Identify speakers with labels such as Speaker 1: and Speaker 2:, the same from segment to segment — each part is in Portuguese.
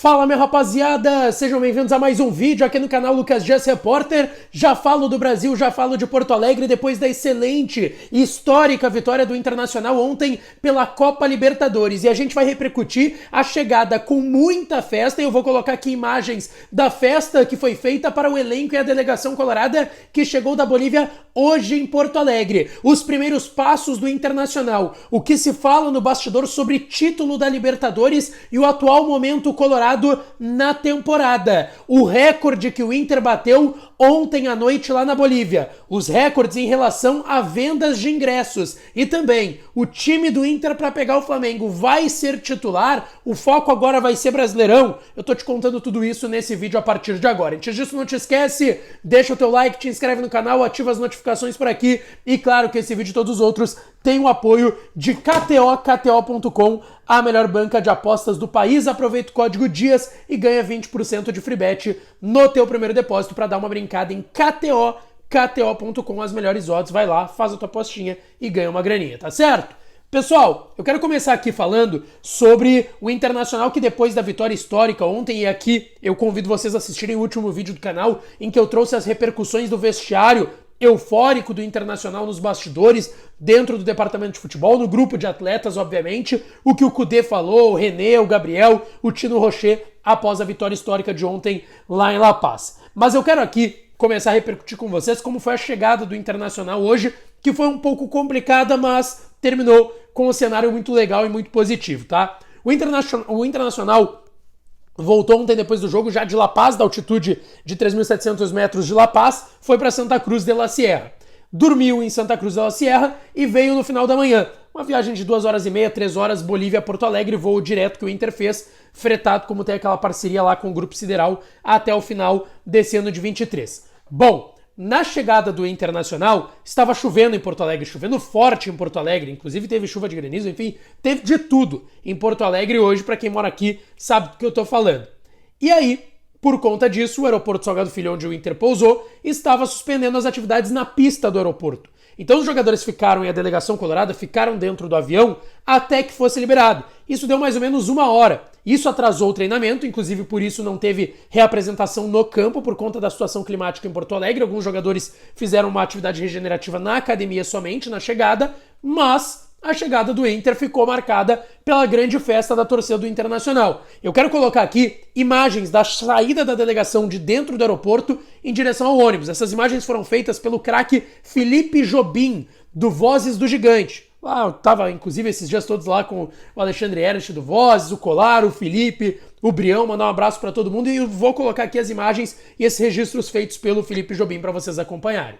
Speaker 1: Fala, minha rapaziada, sejam bem-vindos a mais um vídeo aqui no canal Lucas Dias Repórter. Já falo do Brasil, já falo de Porto Alegre depois da excelente e histórica vitória do Internacional ontem pela Copa Libertadores. E a gente vai repercutir a chegada com muita festa e eu vou colocar aqui imagens da festa que foi feita para o elenco e a delegação colorada que chegou da Bolívia hoje em Porto Alegre. Os primeiros passos do Internacional, o que se fala no bastidor sobre título da Libertadores e o atual momento colorado na temporada. O recorde que o Inter bateu ontem à noite lá na Bolívia. Os recordes em relação a vendas de ingressos. E também, o time do Inter para pegar o Flamengo vai ser titular? O foco agora vai ser Brasileirão? Eu tô te contando tudo isso nesse vídeo a partir de agora. Antes disso, não te esquece, deixa o teu like, te inscreve no canal, ativa as notificações por aqui. E claro que esse vídeo e todos os outros têm o apoio de KTO.com, a melhor banca de apostas do país. Aproveita o código DIAS e ganha 20% de free bet no teu primeiro depósito para dar uma brincada em KTO.com, as melhores odds. Vai lá, faz a tua apostinha e ganha uma graninha, tá certo? Pessoal, eu quero começar aqui falando sobre o Internacional que depois da vitória histórica ontem, e aqui eu convido vocês a assistirem o último vídeo do canal em que eu trouxe as repercussões do vestiário eufórico do Internacional nos bastidores, dentro do departamento de futebol, no grupo de atletas, obviamente, o que o Kudê falou, o René, o Gabriel, o Tino Rocher, após a vitória histórica de ontem lá em La Paz. Mas eu quero aqui começar a repercutir com vocês como foi a chegada do Internacional hoje, que foi um pouco complicada, mas terminou com um cenário muito legal e muito positivo, tá? O Internacional voltou ontem depois do jogo já de La Paz, da altitude de 3.700 metros de La Paz, foi para Santa Cruz de la Sierra. Dormiu em Santa Cruz de la Sierra e veio no final da manhã. Uma viagem de 2 horas e meia, 3 horas, Bolívia-Porto Alegre, voo direto que o Inter fez, fretado como tem aquela parceria lá com o Grupo Sideral até o final desse ano de 23. Bom, na chegada do Internacional, estava chovendo em Porto Alegre, chovendo forte em Porto Alegre, inclusive teve chuva de granizo, enfim, teve de tudo em Porto Alegre hoje, para quem mora aqui sabe do que eu tô falando. E aí, por conta disso, o aeroporto Salgado Filho, onde o Inter pousou, estava suspendendo as atividades na pista do aeroporto. Então os jogadores ficaram e a delegação colorada ficaram dentro do avião até que fosse liberado. Isso deu mais ou menos 1 hora. Isso atrasou o treinamento, inclusive por isso não teve reapresentação no campo por conta da situação climática em Porto Alegre. Alguns jogadores fizeram uma atividade regenerativa na academia somente, na chegada, mas a chegada do Inter ficou marcada pela grande festa da torcida do Internacional. Eu quero colocar aqui imagens da saída da delegação de dentro do aeroporto em direção ao ônibus. Essas imagens foram feitas pelo craque Felipe Jobim, do Vozes do Gigante. Eu tava, inclusive, esses dias todos lá com o Alexandre Ernst do Vozes, o Colar, o Felipe, o Brião, mandar um abraço para todo mundo e eu vou colocar aqui as imagens e esses registros feitos pelo Felipe Jobim para vocês acompanharem.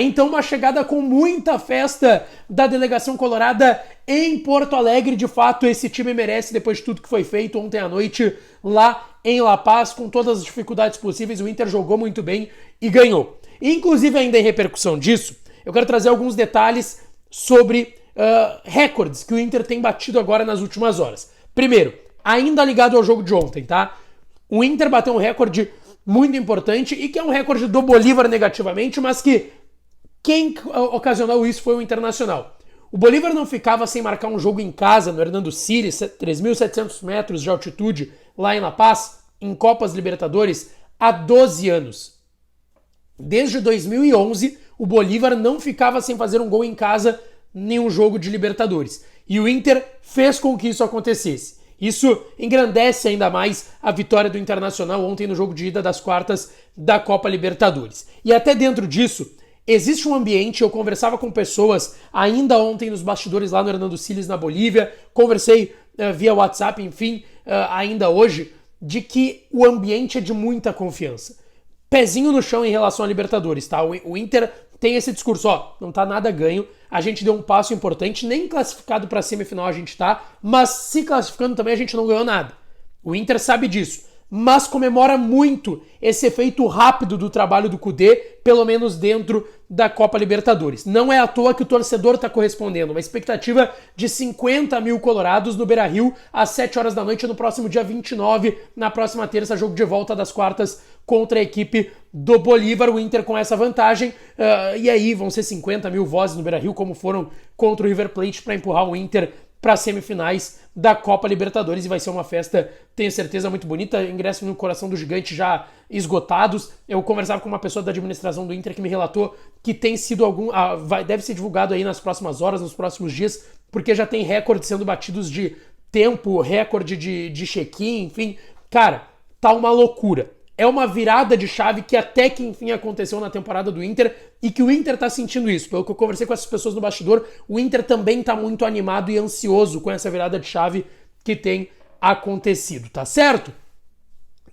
Speaker 1: Aí então uma chegada com muita festa da delegação colorada em Porto Alegre. De fato, esse time merece, depois de tudo que foi feito ontem à noite lá em La Paz, com todas as dificuldades possíveis. O Inter jogou muito bem e ganhou. Inclusive, ainda em repercussão disso, eu quero trazer alguns detalhes sobre recordes que o Inter tem batido agora nas últimas horas. Primeiro, ainda ligado ao jogo de ontem, tá? O Inter bateu um recorde muito importante e que é um recorde do Bolívar negativamente, mas que quem ocasionou isso foi o Internacional. O Bolívar não ficava sem marcar um jogo em casa no Hernando Siles, 3.700 metros de altitude lá em La Paz, em Copas Libertadores, há 12 anos. Desde 2011, o Bolívar não ficava sem fazer um gol em casa em um jogo de Libertadores. E o Inter fez com que isso acontecesse. Isso engrandece ainda mais a vitória do Internacional ontem no jogo de ida das quartas da Copa Libertadores. E até dentro disso, existe um ambiente, eu conversava com pessoas ainda ontem nos bastidores lá no Hernando Siles, na Bolívia, conversei via WhatsApp, enfim, ainda hoje, de que o ambiente é de muita confiança. Pezinho no chão em relação a Libertadores, tá? O Inter tem esse discurso, ó, não tá nada ganho, a gente deu um passo importante, nem classificado pra semifinal a gente tá, mas se classificando também a gente não ganhou nada. O Inter sabe disso, mas comemora muito esse efeito rápido do trabalho do Kudê, pelo menos dentro da Copa Libertadores. Não é à toa que o torcedor está correspondendo. Uma expectativa de 50 mil colorados no Beira-Rio às 7 horas da noite no próximo dia 29, na próxima terça, jogo de volta das quartas contra a equipe do Bolívar. O Inter com essa vantagem, e aí vão ser 50 mil vozes no Beira-Rio, como foram contra o River Plate, para empurrar o Inter para as semifinais da Copa Libertadores, e vai ser uma festa, tenho certeza, muito bonita. Ingresso no Coração do Gigante já esgotados. Eu conversava com uma pessoa da administração do Inter que me relatou que tem sido deve ser divulgado aí nas próximas horas, nos próximos dias, porque já tem recordes sendo batidos de tempo, recorde de check-in, enfim. Cara, tá uma loucura. É uma virada de chave que até que enfim aconteceu na temporada do Inter e que o Inter tá sentindo isso. Pelo que eu conversei com essas pessoas no bastidor, o Inter também tá muito animado e ansioso com essa virada de chave que tem acontecido, tá certo?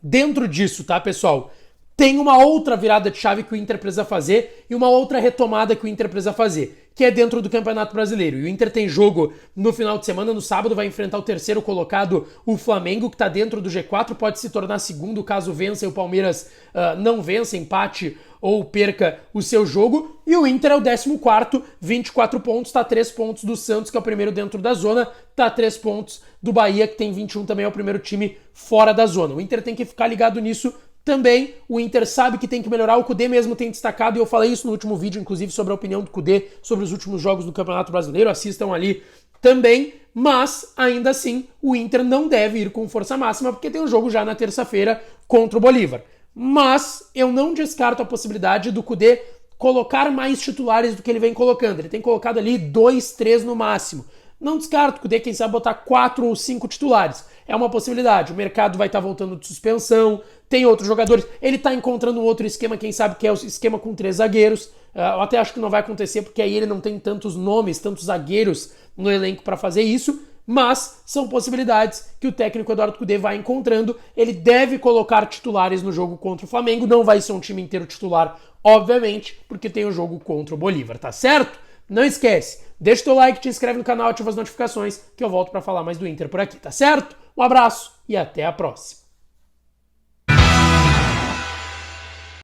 Speaker 1: Dentro disso, tá, pessoal? Tem uma outra virada de chave que o Inter precisa fazer e uma outra retomada que o Inter precisa fazer, que é dentro do Campeonato Brasileiro. E o Inter tem jogo no final de semana, no sábado vai enfrentar o terceiro colocado, o Flamengo, que está dentro do G4, pode se tornar segundo caso vença e o Palmeiras não vença, empate ou perca o seu jogo. E o Inter é o 14º, 24 pontos, está a 3 pontos do Santos, que é o primeiro dentro da zona, está a 3 pontos do Bahia, que tem 21, também é o primeiro time fora da zona. O Inter tem que ficar ligado nisso também. O Inter sabe que tem que melhorar, o Kudê mesmo tem destacado, e eu falei isso no último vídeo, inclusive, sobre a opinião do Kudê sobre os últimos jogos do Campeonato Brasileiro, assistam ali também, mas, ainda assim, o Inter não deve ir com força máxima, porque tem um jogo já na terça-feira contra o Bolívar. Mas eu não descarto a possibilidade do Kudê colocar mais titulares do que ele vem colocando. Ele tem colocado ali 2, 3 no máximo. Não descarto que o Kudê, quem sabe, botar 4 ou 5 titulares. É uma possibilidade. O mercado vai estar voltando de suspensão, tem outros jogadores. Ele está encontrando um outro esquema, quem sabe, que é o esquema com 3 zagueiros. Eu até acho que não vai acontecer, porque aí ele não tem tantos nomes, tantos zagueiros no elenco para fazer isso. Mas são possibilidades que o técnico Eduardo Kudê vai encontrando. Ele deve colocar titulares no jogo contra o Flamengo. Não vai ser um time inteiro titular, obviamente, porque tem o jogo contra o Bolívar, tá certo? Não esquece, deixa o teu like, te inscreve no canal, ativa as notificações, que eu volto para falar mais do Inter por aqui, tá certo? Um abraço e até a próxima.